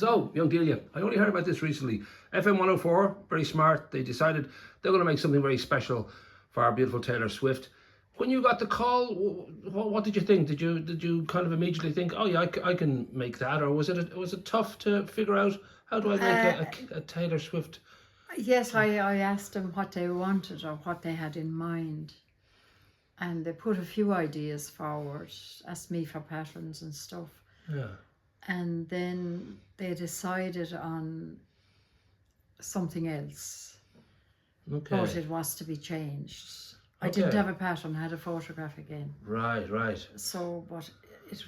So, young Delia, I only heard about this recently. FM 104, very smart. They decided they're going to make something very special for our beautiful Taylor Swift. When you got the call, what did you think? Did you kind of immediately think, oh yeah, I can make that, or was it tough to figure out how do I make a Taylor Swift? Yes, I asked them what they wanted or what they had in mind, and they put a few ideas forward, asked me for patterns and stuff. Yeah. And then they decided on something else. Okay. But it was to be changed. I didn't have a pattern, I had a photograph again. Right. So, but it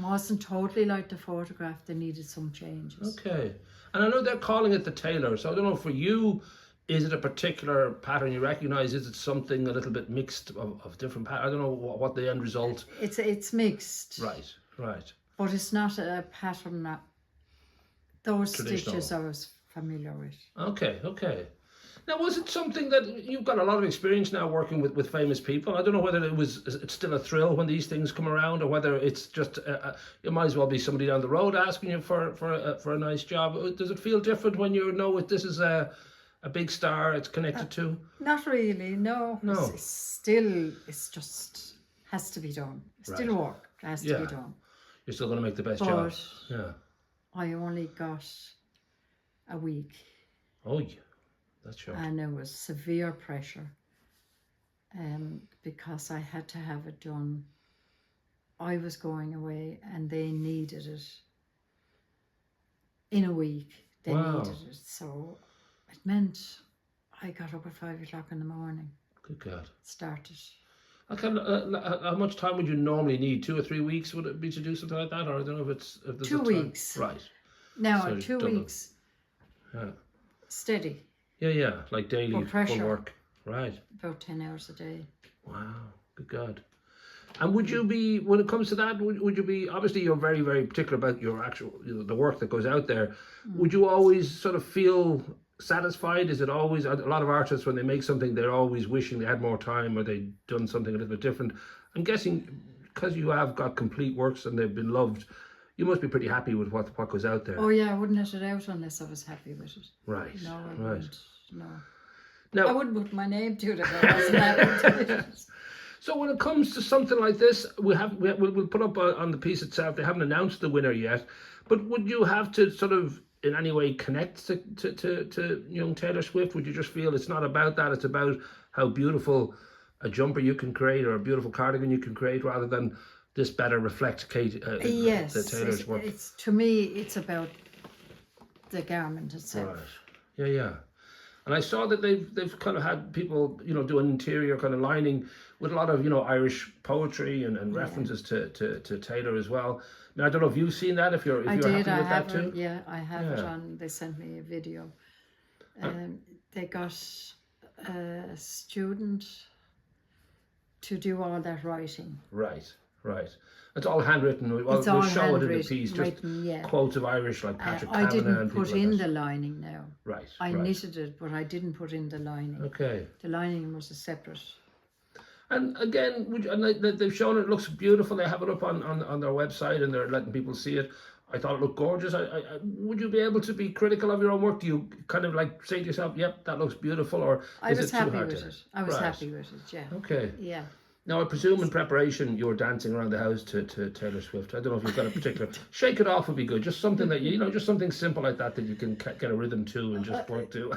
wasn't totally like the photograph, they needed some changes. Okay. And I know they're calling it the Taylor, so I don't know, for you, is it a particular pattern you recognise? Is it something a little bit mixed of different patterns? I don't know what the end result... It's mixed. Right. But it's not a pattern that those stitches I was familiar with. Okay. Now, was it something that you've got a lot of experience now working with famous people? I don't know whether it's still a thrill when these things come around, or whether it's just it might as well be somebody down the road asking you for a nice job. Does it feel different when you know this is a big star it's connected to? Not really, no. It's just has to be done. Still work has to be done. You're still going to make the best job. Yeah. I only got a week. Oh, yeah. That's short. And there was severe pressure because I had to have it done. I was going away and they needed it in a week. They needed it. So it meant I got up at 5 o'clock in the morning. Good God. Started. How much time would you normally need? 2 or 3 weeks would it be to do something like that? Or I don't know if it's... If 2 weeks. Right. Now, so 2 weeks. Yeah. Steady. Yeah, like daily full work. Right. About 10 hours a day. Wow, good God. And would you be, when it comes to that, would you be, obviously you're very, very particular about your actual, the work that goes out there. Would you always sort of feel satisfied? Is it always, a lot of artists when they make something, they're always wishing they had more time or they'd done something a little bit different. I'm guessing because you have got complete works and they've been loved, you must be pretty happy with what goes out there. Oh yeah, I wouldn't let it out unless I was happy with it. Right. No, I wouldn't. No. Now, I wouldn't put my name to it if I wasn't happy with it. So when it comes to something like this, we'll put up on the piece itself. They haven't announced the winner yet, but would you have to sort of in any way connect to young Taylor Swift? Would you just feel it's not about that? It's about how beautiful a jumper you can create or a beautiful cardigan you can create, rather than this better reflect yes, the Taylor's work. It's to me, it's about the garment itself. Right. Yeah. And I saw that they've kind of had people, do an interior kind of lining with a lot of, Irish poetry and references to Taylor as well. Now, I don't know if you've seen that, if you're happy with that too? Yeah, I have it on, they sent me a video. They got a student to do all that writing. Right. It's all handwritten. We'll show it in the piece. Just quotes of Irish like Patrick Kavanagh. I didn't put in the lining now. Right. I knitted it, but I didn't put in the lining. Okay. The lining was a separate. And again, they've shown it looks beautiful. They have it up on their website and they're letting people see it. I thought it looked gorgeous. Would you be able to be critical of your own work? Do you kind of like say to yourself, "Yep, that looks beautiful," or I was happy with it. I was happy with it. Yeah. Okay. Yeah. Now, I presume in preparation you were dancing around the house to Taylor Swift. I don't know if you've got a particular... Shake It Off would be good. Just something that, just something simple like that you can get a rhythm to and just work to.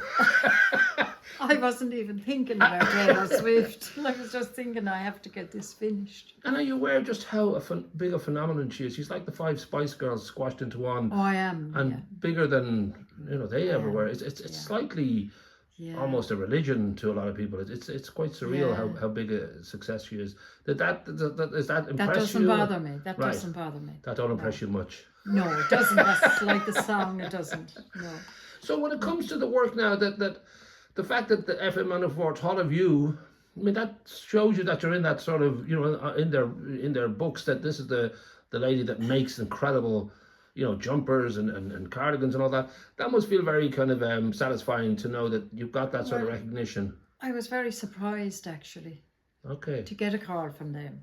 I wasn't even thinking about Taylor Swift. I was just thinking I have to get this finished. And are you aware just how big a phenomenon she is? She's like the 5 Spice Girls squashed into one. Oh, I am. And bigger than, they ever were. It's slightly... Yeah. Almost a religion to a lot of people. It's quite surreal how big a success she is. Does that impress you? That doesn't bother me. That doesn't bother me. That don't impress you much. No, it doesn't. That's like the song. It doesn't. No. So when it comes to the work now, that the fact that the FM 104 thought of you, I mean, that shows you that you're in that sort of in their books, that this is the lady that makes incredible jumpers and cardigans and all that. That must feel very kind of satisfying to know that you've got that sort of recognition. I was very surprised, actually. Okay. To get a call from them.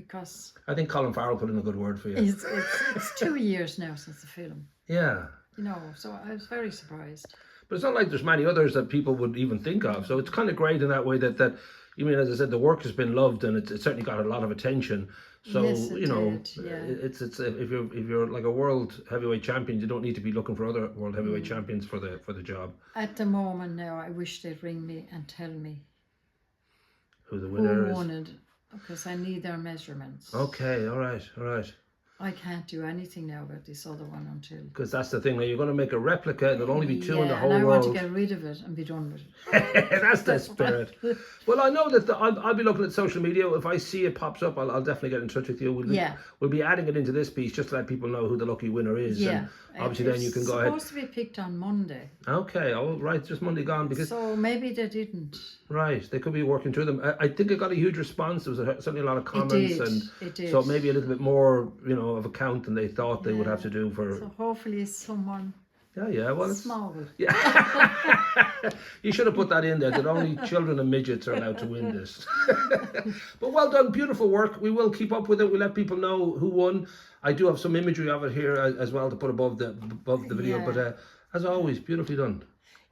because I think Colin Farrell put in a good word for you. it's 2 years now since the film. Yeah. You know, so I was very surprised. But it's not like there's many others that people would even think of. So it's kind of great in that way that you mean, as I said, the work has been loved and it's certainly got a lot of attention. So Yes, it you know, did, yeah. it's if you're like a world heavyweight champion, you don't need to be looking for other world heavyweight champions for the job. At the moment now, I wish they'd ring me and tell me Who the winner who is. won it, because I need their measurements. Okay, all right. I can't do anything now about this other one until. Because that's the thing. Now you're going to make a replica, and there'll only be two in the whole and I world. want to get rid of it and be done with it. That's the spirit. Well, I know that I'll be looking at social media. If I see it pops up, I'll definitely get in touch with you. We'll be adding it into this piece just to let people know who the lucky winner is. Yeah. And obviously, then you can go ahead. It's supposed to be picked on Monday. Okay. Oh, right. Just Monday gone because. So maybe they didn't. Right. They could be working through them. I think it got a huge response. There was certainly a lot of comments, It did. so maybe a little bit more, of a count than they thought they would have to do for. So hopefully someone. Yeah. Well, it's small. Yeah. You should have put that in there, that only children and midgets are allowed to win this. But well done, beautiful work. We will keep up with it. We'll let people know who won. I do have some imagery of it here as well to put above the video, but as always, beautifully done.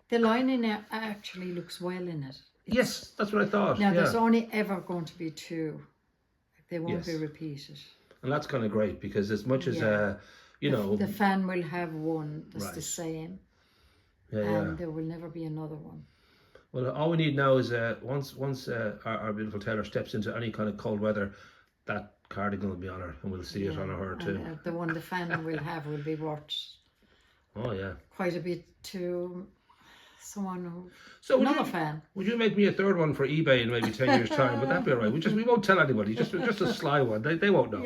The lining actually looks well in it. Yes, that's what I thought. Now, there's only ever going to be 2. They won't be repeated. And that's kind of great, because as much as, the fan will have one that's the same. And there will never be another one. Well, all we need now is once our beautiful Taylor steps into any kind of cold weather, that cardigan will be on her, and we'll see it on her too. And, the fan will have will be worth quite a bit to someone who. So another fan. Would you make me a third one for eBay in maybe 10 years' time? Would that be all right? We won't tell anybody. Just a sly one. They won't know.